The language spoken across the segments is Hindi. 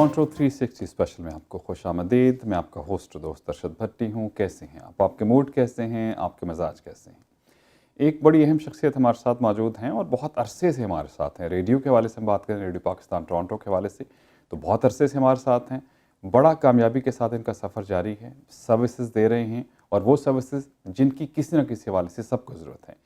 टोरंटो 360 स्पेशल में आपको खुशामदीद। मैं आपका होस्ट दोस्त अरशद भट्टी हूँ। कैसे हैं आप? आपके मूड कैसे हैं? आपके मिजाज कैसे हैं? एक बड़ी अहम शख्सियत हमारे साथ मौजूद हैं और बहुत अरसे से हमारे साथ हैं। रेडियो के हवाले से हम बात करें, रेडियो पाकिस्तान टोरंटो के हवाले से, तो बहुत अरसे से हमारे साथ हैं। बड़ा कामयाबी के साथ इनका सफ़र जारी है, सर्विसेज दे रहे हैं, और वो सर्विसेज जिनकी किसी न किसी हवाले से सबको ज़रूरत है।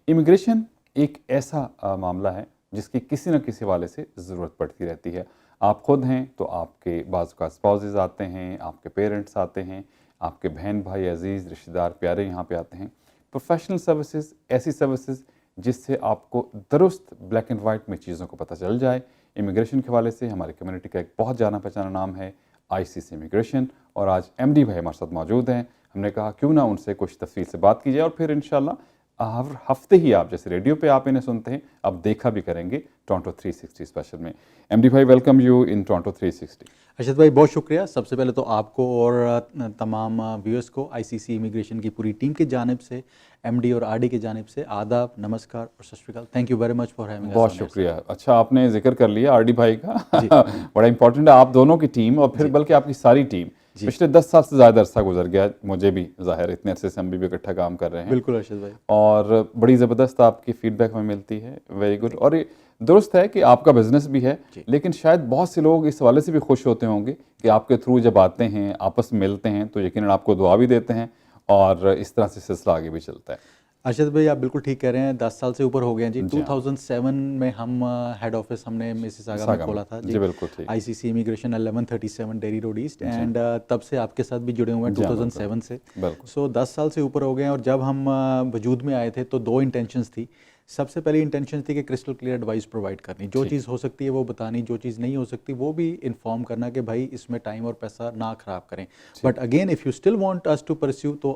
इमिग्रेशन एक ऐसा मामला है जिसकी किसी न किसी हवाले से ज़रूरत पड़ती रहती है। आप खुद हैं तो आपके बाज़ का स्पाउसेस आते हैं, आपके पेरेंट्स आते हैं, आपके बहन भाई अजीज़ रिश्तेदार प्यारे यहाँ पे आते हैं। प्रोफेशनल सर्विसेज, ऐसी सर्विसेज जिससे आपको दुरुस्त ब्लैक एंड वाइट में चीज़ों को पता चल जाए। इमिग्रेशन के हवाले से हमारी कम्युनिटी का एक बहुत जाना पहचाना नाम है ICC इमिग्रेशन, और आज MD भाई हमारे साथ मौजूद हैं। हमने कहा क्यों ना उनसे कुछ तफसील से बात की जाए, और फिर इंशाल्लाह हर हफ्ते ही आप जैसे रेडियो पे आप इन्हें सुनते हैं, अब देखा भी करेंगे टोरंटो 360 स्पेशल में। MD भाई, welcome you in Toronto 360। Arshad भाई बहुत शुक्रिया। सबसे पहले तो आपको और तमाम व्यूअर्स को ICC इमिग्रेशन की पूरी टीम की जानिब से, MD और RD की जानिब से आदाब, नमस्कार और सत श्री अकाल। Thank you very much for having us. बहुत शुक्रिया। अच्छा, आपने जिक्र कर लिया RD भाई का बड़ा इंपॉर्टेंट है। आप दोनों की टीम, और फिर बल्कि आपकी सारी टीम, पिछले 10 साल से ज़्यादा अरसा गुजर गया, मुझे भी ज़ाहिर, इतने अरसे से हम भी इकट्ठा काम कर रहे हैं। बिल्कुल अरशद भाई, और बड़ी ज़बरदस्त आपकी फीडबैक हमें मिलती है। Very good. और ये दुरुस्त है कि आपका बिजनेस भी है, लेकिन शायद बहुत से लोग इस हवाले से भी खुश होते होंगे कि आपके थ्रू जब आते हैं, आपस में मिलते हैं, तो यकीनन आपको दुआ भी देते हैं, और इस तरह से सिलसिला आगे भी चलता है। अरशद भाई आप बिल्कुल ठीक कह रहे हैं। 10 साल से ऊपर हो गए हैं जी। 2007 में हम हेड ऑफिस हमने मिसिसागा में खोला था जी। बिल्कुल ठीक। ICC immigration 1137 dairy road east, and तब से आपके साथ भी जुड़े हुए हैं 2007 से। सो 10 साल से ऊपर हो गए हैं। और जब हम वजूद में आए थे तो दो इंटेंशंस थी। सबसे पहली इंटेंशन थी कि क्रिस्टल क्लियर एडवाइस प्रोवाइड करनी, जो चीज़ हो सकती है वो बतानी, जो चीज़ नहीं हो सकती वो भी इन्फॉर्म करना कि भाई इसमें टाइम और पैसा ना ख़राब करें। But again if you still want us to pursue तो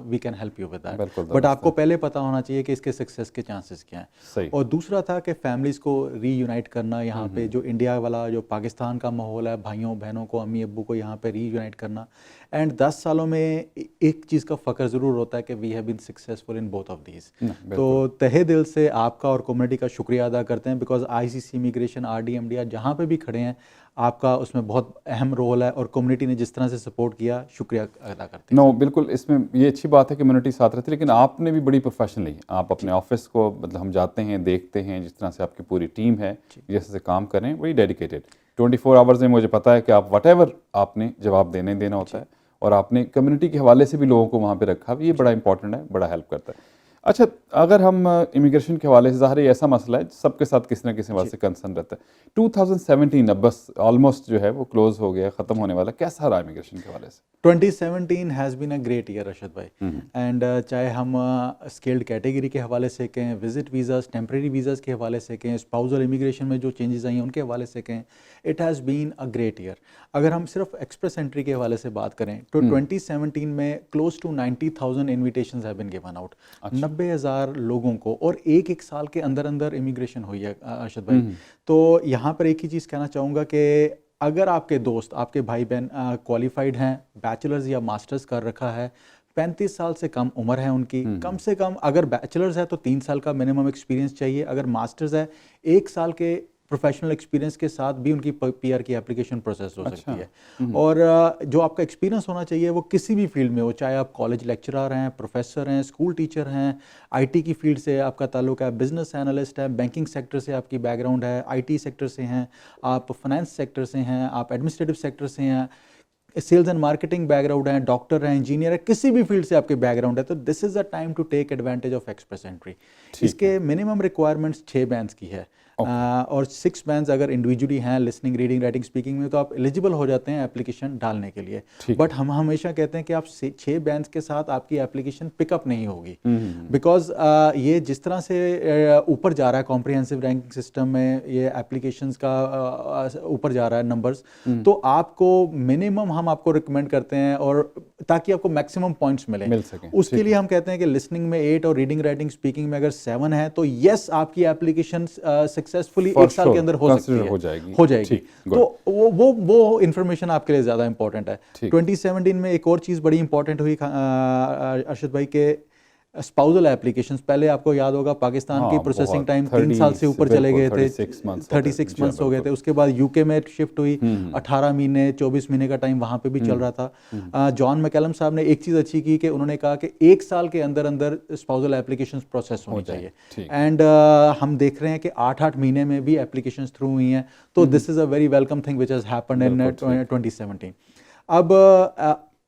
we can help you with that. But आपको पहले पता होना चाहिए कि इसके सक्सेस के चांसेस क्या हैं। और दूसरा था कि फैमिलीज़ को रीयूनाइट करना, यहाँ पे जो इंडिया वाला जो पाकिस्तान का माहौल है, भाइयों बहनों को, अम्मी अब्बू को यहाँ पे रीयूनाइट करना। एंड 10 सालों में एक चीज़ का फ़ख्र ज़रूर होता है कि we have been successful in both of these. तो तहे दिल से आपका और कम्युनिटी का शुक्रिया अदा करते हैं, because ICC immigration, RD MD जहाँ पे भी खड़े हैं, आपका उसमें बहुत अहम रोल है, और कम्युनिटी ने जिस तरह से सपोर्ट किया, शुक्रिया अदा करते हैं। नो, बिल्कुल, इसमें ये अच्छी बात है कि कम्युनिटी साथ रहती है, लेकिन आपने भी बड़ी प्रोफेशनली, आप अपने ऑफिस को, मतलब हम जाते हैं, देखते हैं, जिस तरह से आपकी पूरी टीम है, जैसे से काम कर रहे हैं, वही डेडिकेटेड 24 आवर्स में मुझे पता है कि आप व्हाटएवर आपने जवाब देना होता है, और आपने कम्युनिटी के हवाले से भी लोगों को वहाँ पे रखा। ये बड़ा इंपॉर्टेंट है, बड़ा हेल्प करता है। अच्छा, अगर हम इमिग्रेशन के हवाले से, ज़ाहिर है ऐसा मसला है सबके साथ किसी न किसी हवाले से कंसर्न रहता है। 2017 अब बस ऑलमोस्ट जो है वो क्लोज हो गया, ख़त्म होने वाला। कैसा रहा इमिग्रेशन के हवाले से? 2017 has been a great year Arshad भाई। एंड चाहे हम स्किल्ड कैटेगरी के हवाले से कहें, विजिट वीज़ाज़, टेम्प्रेरी वीज़ाज़ के हवाले से कहें, स्पाउसल इमिग्रेशन में जो चेंजेस आई हैं उनके हवाले से कहें, it has been a great year. अगर हम सिर्फ एक्सप्रेस एंट्री के हवाले से बात करें तो 2017 में close to 90,000 invitations have been given out. 90,000 लोगों को, और एक साल के अंदर अंदर इमिग्रेशन हुई है अरशद भाई। तो यहाँ पर एक ही चीज़ कहना चाहूँगा कि अगर आपके दोस्त, आपके भाई बहन क्वालिफाइड हैं, बैचलर्स या मास्टर्स कर रखा है, 35 साल से कम उम्र है उनकी, कम से कम अगर बैचलर्स है तो 3 साल का मिनिमम एक्सपीरियंस चाहिए, अगर मास्टर्स है 1 साल के प्रोफेशनल एक्सपीरियंस के साथ भी उनकी PR की एप्लीकेशन प्रोसेस हो सकती है। और जो आपका एक्सपीरियंस होना चाहिए वो किसी भी फील्ड में हो, चाहे आप कॉलेज लेक्चरर हैं, प्रोफेसर हैं, स्कूल टीचर हैं, IT की फील्ड से आपका ताल्लुक है, बिजनेस एनालिस्ट है, बैंकिंग सेक्टर से आपकी बैकग्राउंड है, IT सेक्टर से हैं आप, फाइनेंस सेक्टर से हैं आप, एडमिनिस्ट्रेटिव सेक्टर से हैं, सेल्स एंड मार्केटिंग बैकग्राउंड है, डॉक्टर है, इंजीनियर है, किसी भी फील्ड से आपके बैकग्राउंड है, तो this is the time to take advantage of express entry. इसके मिनिमम रिक्वायरमेंट्स 6 बैंड्स की है। और 6 बैंड्स अगर इंडिविजुअली हैं लिसनिंग, रीडिंग, राइटिंग, स्पीकिंग में, तो आप एलिजिबल हो जाते हैं एप्लीकेशन डालने के लिए। बट हम हमेशा कहते हैं कि आप 6 बैंड्स के साथ आपकी एप्लीकेशन पिकअप नहीं होगी, बिकॉज ये जिस तरह से ऊपर जा रहा है कॉम्प्रिहेंसिव रैंकिंग सिस्टम में, ये एप्लीकेशंस का ऊपर जा रहा है नंबर्स, तो आपको मिनिमम हम आपको रिकमेंड करते हैं, और ताकि आपको मैक्सिमम पॉइंट्स मिल सकें, उसके लिए हम कहते हैं कि लिसनिंग में 8 और रीडिंग, राइटिंग, स्पीकिंग में अगर 7 है तो यस, आपकी एप्लीकेशन सक्सेसफुली 1 साल के अंदर हो सकती है, हो जाएगी। तो वो इंफॉर्मेशन आपके लिए ज़्यादा इंपॉर्टेंट है। 2017 में एक और चीज़ बड़ी इंपॉर्टेंट हुई अरशद भाई के स्पाउजल एप्लीकेशंस, पहले आपको याद होगा पाकिस्तान की हाँ, प्रोसेसिंग बहुत, टाइम 3 30 साल से ऊपर चले गए थे, 36 months 36 जी, मंथ्स हो गए थे। बिल्कुल। उसके बाद यूके में शिफ्ट हुई, 18 महीने 24 महीने का टाइम वहाँ पे भी चल रहा था। जॉन मैकलम साहब ने एक चीज़ अच्छी की कि उन्होंने कहा कि 1 साल के अंदर अंदर स्पाउजल एप्लीकेशंस प्रोसेस होनी चाहिए, ठीक। एंड हम देख रहे हैं कि 8-8 महीने में भी एप्लीकेशंस थ्रू हुई हैं। तो this is a very welcome thing which has happened in बिल्कुल ठीक। 2017। अब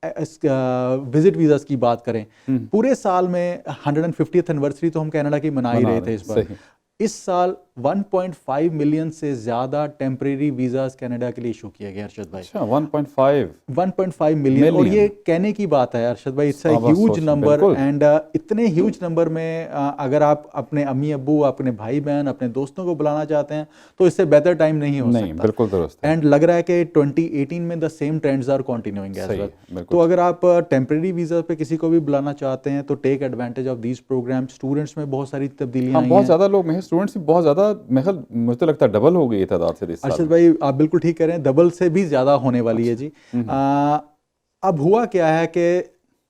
विजिट वीज़ास की बात करें, पूरे साल में 150th एनिवर्सरी तो हम कनाडा की मना ही रहे थे इस बार। सही। इस साल 1.5 मिलियन से ज़्यादा टेम्परेरी वीज़ास कनाडा के लिए इशू किए गए अरशद भाई। अच्छा, 1.5 1.5 मिलियन, और ये कहने की बात है अरशद भाई, it's a huge number. And इतने ह्यूज नंबर में अगर आप अपने अम्मी अब्बू, अपने भाई बहन, अपने दोस्तों को बुलाना चाहते हैं तो इससे बेहतर टाइम नहीं हो सकता। बिल्कुल दुरुस्त है। एंड लग रहा है कि 2018 में the same trends are continuing as well. तो अगर आप टेम्परेरी वीज़ा पे किसी को भी बुलाना चाहते हैं तो take advantage of these program. Students में बहुत सारी तब्दीलियां आई हैं। बहुत ज़्यादा लोग, स्टूडेंट्स भी बहुत ज़्यादा, मुझे तो लगता है डबल हो गई तादाद से इस साल। अर्शद भाई आप बिल्कुल ठीक कह रहे हैं, डबल से भी ज़्यादा होने वाली है जी। अब हुआ क्या है कि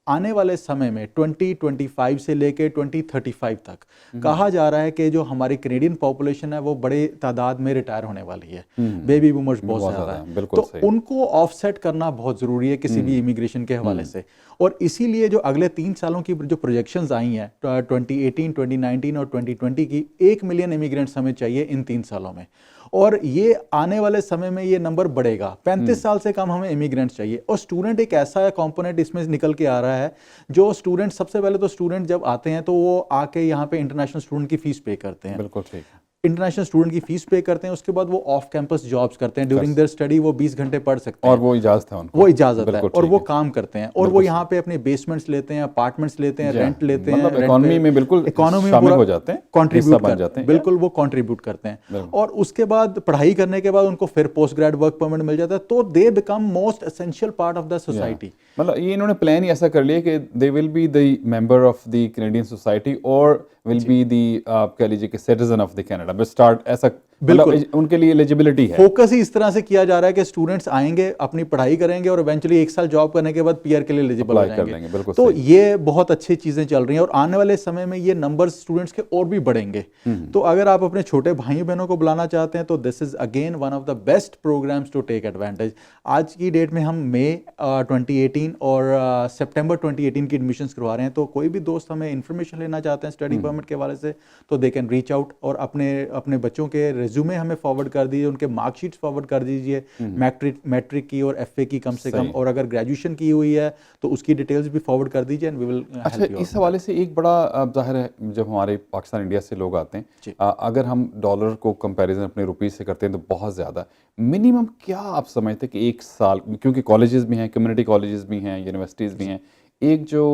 आने वाले समय में 2025 से लेके 2035 तक कहा जा रहा है कि जो हमारी कैनेडियन पॉपुलेशन है वो बड़े तादाद में रिटायर होने वाली है। बेबी बूमर्स बहुत ज़्यादा है, तो उनको ऑफसेट करना बहुत ज़रूरी है किसी भी इमिग्रेशन के हवाले से। और इसीलिए जो अगले 3 सालों की जो प्रोजेक्शंस आई हैं 2018, 2019 और 2020 की, 1 मिलियन इमिग्रेंट्स हमें चाहिए इन 3 सालों में। और ये आने वाले समय में ये नंबर बढ़ेगा, 35 साल से कम हमें इमिग्रेंट्स चाहिए। और स्टूडेंट एक ऐसा कंपोनेंट इसमें निकल के आ रहा है, जो स्टूडेंट, सबसे पहले तो स्टूडेंट जब आते हैं तो वो आके यहाँ पे इंटरनेशनल स्टूडेंट की फीस पे करते हैं। बिल्कुल ठीक। इंटरनेशनल स्टूडेंट की फीस पे करते हैं, उसके बाद वो ऑफ कैंपस जॉब्स करते हैं। ड्यूरिंग देयर स्टडी वो 20 घंटे पढ़ सकते हैं, और वो इजाज़त है उनको, वो इजाज़त है, और वो काम करते हैं। और वो यहाँ पे अपने बेसमेंट्स लेते हैं, अपार्टमेंट्स लेते हैं, रेंट लेते हैं, मतलब इकोनॉमी में बिल्कुल शामिल हो जाते हैं, कंट्रीब्यूट करते हैं, बिल्कुल वो कंट्रीब्यूट करते हैं। और उसके बाद पढ़ाई करने के बाद उनको फिर पोस्ट ग्रेड वर्क परमिट मिल जाता है, तो they become most essential part of the society. मतलब ये इन्होंने प्लान ही ऐसा कर लिया कि they will be the member of the Canadian society और विल बी दी, आप कह लीजिए कि citizen of the Canada, but start ऐसा, बिल्कुल उनके लिए एलिजिबिलिटी है। फोकस ही इस तरह से किया जा रहा है कि स्टूडेंट्स आएंगे, अपनी पढ़ाई करेंगे और इवेंचुअली 1 साल जॉब करने के बाद पीआर के लिए एलिजिबल हो जाएंगे। तो ये बहुत अच्छी चीजें चल रही हैं, और आने वाले समय में ये नंबर्स स्टूडेंट्स के और भी बढ़ेंगे। तो अगर आप अपने छोटे भाई बहनों को बुलाना चाहते हैं तो this is again one of the best programs to take advantage. आज की डेट में हम मई 2018 और सितंबर 2018 की एडमिशंस करवा रहे हैं। तो कोई भी दोस्त हमें इन्फॉर्मेशन लेना चाहते हैं स्टडी परमिट के हवाले से तो दे कैन रीच आउट, और अपने बच्चों के रिज्यूमे हमें फॉरवर्ड कर दीजिए, उनके मार्कशीट्स फॉरवर्ड कर दीजिए, मैट्रिक की और एफए की कम से कम, और अगर ग्रेजुएशन की हुई है तो उसकी डिटेल्स भी फॉरवर्ड कर दीजिए and we will help you. इस हवाले से एक बड़ा जाहिर है, जब हमारे पाकिस्तान इंडिया से लोग आते हैं, अगर हम डॉलर को कंपैरिजन अपने रुपीस से करते हैं तो बहुत ज़्यादा, मिनिमम क्या आप समझते हैं कि 1 साल, क्योंकि कॉलेजेस भी हैं, कम्युनिटी कॉलेजेस भी हैं, यूनिवर्सिटीज़ भी हैं, एक जो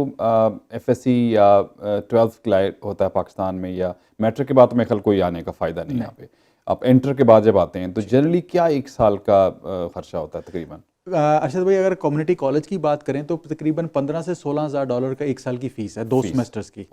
एफएससी या 12th क्लास होता है पाकिस्तान में, या मैट्रिक के बाद तो मेरे ख्याल कोई आने का फ़ायदा नहीं है यहाँ पे, आप इंटर के बाद जब आते हैं तो जनरली क्या 1 साल का खर्चा होता है तकरीबन? अर्शद भाई अगर कम्युनिटी कॉलेज की बात करें तो तकरीबन 15 से 16,000 डॉलर का 1 साल की फीस है, 2 सेमेस्टर्स की।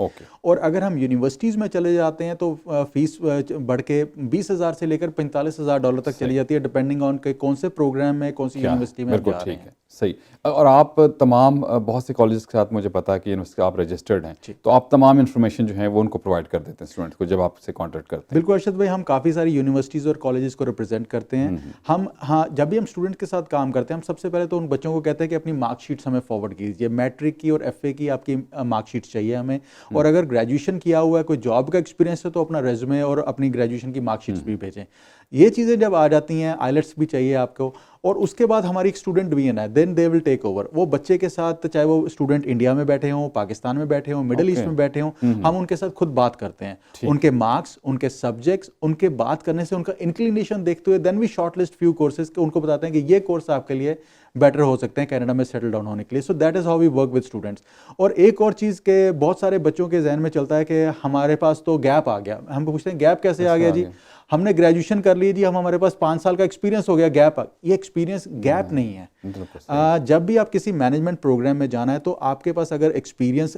और अगर हम यूनिवर्सिटीज़ में चले जाते हैं तो फीस बढ़ के 20,000 से लेकर 45,000 डॉलर तक चली जाती है, डिपेंडिंग ऑन के कौन से प्रोग्राम में, कौन सी यूनिवर्सिटी में आप जा रहे हैं। सही। और आप तमाम, बहुत से कॉलेज के साथ मुझे पता है कि यूनिवर्सिटी आप रजिस्टर्ड हैं, तो आप तमाम इन्फॉर्मेशन जो है वो उनको प्रोवाइड कर देते हैं स्टूडेंट को जब आपसे कॉन्टैक्ट करते हैं? बिल्कुल अर्शद भाई, हम काफ़ी सारी यूनिवर्सिटीज़ और कॉलेजेस को रिप्रेजेंट करते हैं। हम जब भी हम स्टूडेंट के साथ काम करते हैं, हम सबसे पहले तो उन बच्चों को कहते हैं कि अपनी मार्कशीट्स हमें फॉरवर्ड कीजिए, मैट्रिक की और एफए की आपकी मार्कशीट्स चाहिए हमें, और अगर ग्रेजुएशन किया हुआ है, कोई जॉब का एक्सपीरियंस है तो अपना रेज्यूमे और अपनी ग्रेजुएशन की मार्कशीट्स भी भेजें। ये चीज़ें जब आ जाती हैं, आइलेट्स भी चाहिए आपको, और उसके बाद हमारी एक स्टूडेंट डिवीजन है, then they will take over. वो बच्चे के साथ, चाहे वो स्टूडेंट इंडिया में बैठे हों, पाकिस्तान में बैठे हों, मिडिल ईस्ट में बैठे हों, हम उनके साथ खुद बात करते हैं, उनके मार्क्स, उनके सब्जेक्ट्स, उनके बात करने से उनका इंक्लिनेशन देखते हुए then we shortlist few courses के, उनको बताते हैं कि ये कोर्स आपके लिए बेटर हो सकते हैं कनाडा में सेटल डाउन होने के लिए। So that is how we work with students. और एक और चीज़ के बहुत सारे बच्चों के जहन में चलता है कि हमारे पास तो गैप आ गया। हम पूछते हैं गैप कैसे आ गया जी? हमने ग्रेजुएशन कर ली जी, हमारे पास 5 साल का एक्सपीरियंस हो गया, गैप। ये एक्सपीरियंस गैप नहीं है। जब भी आप किसी मैनेजमेंट प्रोग्राम में जाना है तो आपके पास अगर एक्सपीरियंस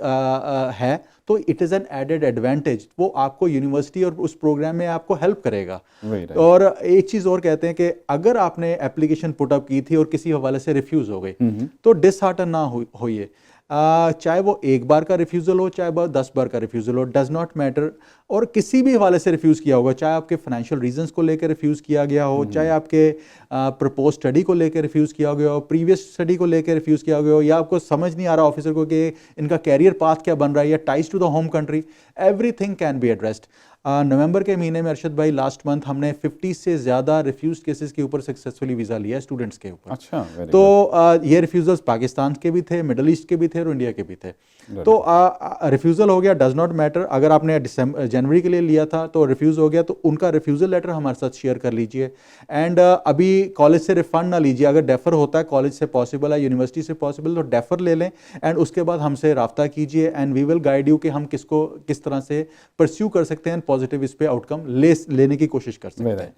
है तो it is an added advantage, वो आपको यूनिवर्सिटी और उस प्रोग्राम में आपको हेल्प करेगा। और एक चीज़ और कहते हैं कि अगर आपने एप्लीकेशन पुटअप की थी और किसी हवाले से रिफ्यूज़ हो गई तो डिसहार्टन ना होइए। चाहे वो एक बार का रिफ्यूज़ल हो, चाहे वो 10 बार का रिफ्यूज़ल हो, डज़ नॉट मैटर। और किसी भी हवाले से रिफ्यूज़ किया होगा, चाहे आपके फाइनेंशियल रीजंस को लेकर रिफ्यूज़ किया गया हो, चाहे आपके प्रपोज स्टडी को लेकर रिफ्यूज़ किया गया हो, प्रीवियस स्टडी को लेकर रिफ्यूज़ किया गया हो, या आपको समझ नहीं आ रहा ऑफिसर को कि इनका कैरियर पाथ क्या बन रहा है, या ties to the home country, everything can be addressed. नवंबर के महीने में अरशद भाई, लास्ट मंथ हमने 50 से ज़्यादा रिफ्यूज केसेस के ऊपर सक्सेसफुली वीज़ा लिया है स्टूडेंट्स के ऊपर। अच्छा, very तो ये रिफ्यूज़ल्स पाकिस्तान के भी थे, मिडल ईस्ट के भी थे और इंडिया के भी थे। तो रिफ्यूज़ल हो गया, डज़ नॉट मैटर। अगर आपने जनवरी के लिए लिया था तो रिफ्यूज़ हो गया, तो उनका रिफ्यूज़ल लेटर हमारे साथ शेयर कर लीजिए। एंड अभी कॉलेज से रिफंड ना लीजिए, अगर डेफर होता है, कॉलेज से पॉसिबल है, यूनिवर्सिटी से पॉसिबल, तो डेफर ले लें एंड उसके बाद हमसे रब्ता कीजिए and we will guide you कि हम किसको किस तरह से परस्यू कर सकते हैं, पॉजिटिव इस पे आउटकम लेने की कोशिश कर सकते हैं।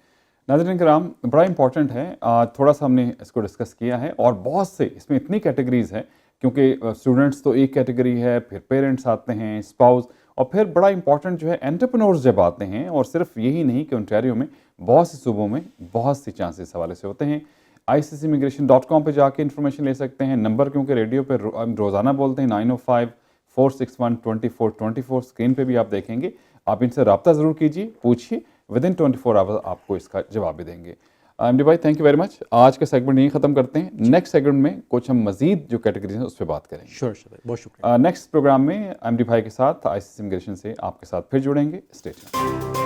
नाज़रीन किराम, बड़ा इंपॉर्टेंट है, थोड़ा सा हमने इसको डिस्कस किया है और बहुत से इसमें इतनी कैटेगरीज है, क्योंकि स्टूडेंट्स तो एक कैटेगरी है, फिर पेरेंट्स आते हैं, स्पाउस, और फिर बड़ा इंपॉर्टेंट जो है एंटरप्रेन्योर्स जब आते हैं। और सिर्फ यही नहीं कि ओंटारियो में बहुत से सूबों में बहुत सी चांसेस हवाले से होते हैं। ICCimmigration.com पे जाके इन्फॉर्मेशन ले सकते हैं। नंबर क्योंकि रेडियो पे हम रोज़ाना बोलते हैं, 905-461-2424, स्क्रीन पे भी आप देखेंगे। आप इनसे रब्ता ज़रूर कीजिए, पूछिए, विदिन 24 आवर्स आपको इसका जवाब भी देंगे। एमडी भाई, थैंक यू वेरी मच। आज का सेगमेंट यहीं ख़त्म करते हैं। नेक्स्ट सेगमेंट में कुछ हम मजीद जो कैटेगरीज हैं उस पर बात करेंगे। श्योर, बहुत शुक्रिया। नेक्स्ट प्रोग्राम में एमडी भाई के साथ ICC इमिग्रेशन से आपके साथ फिर जुड़ेंगे। Stay tuned.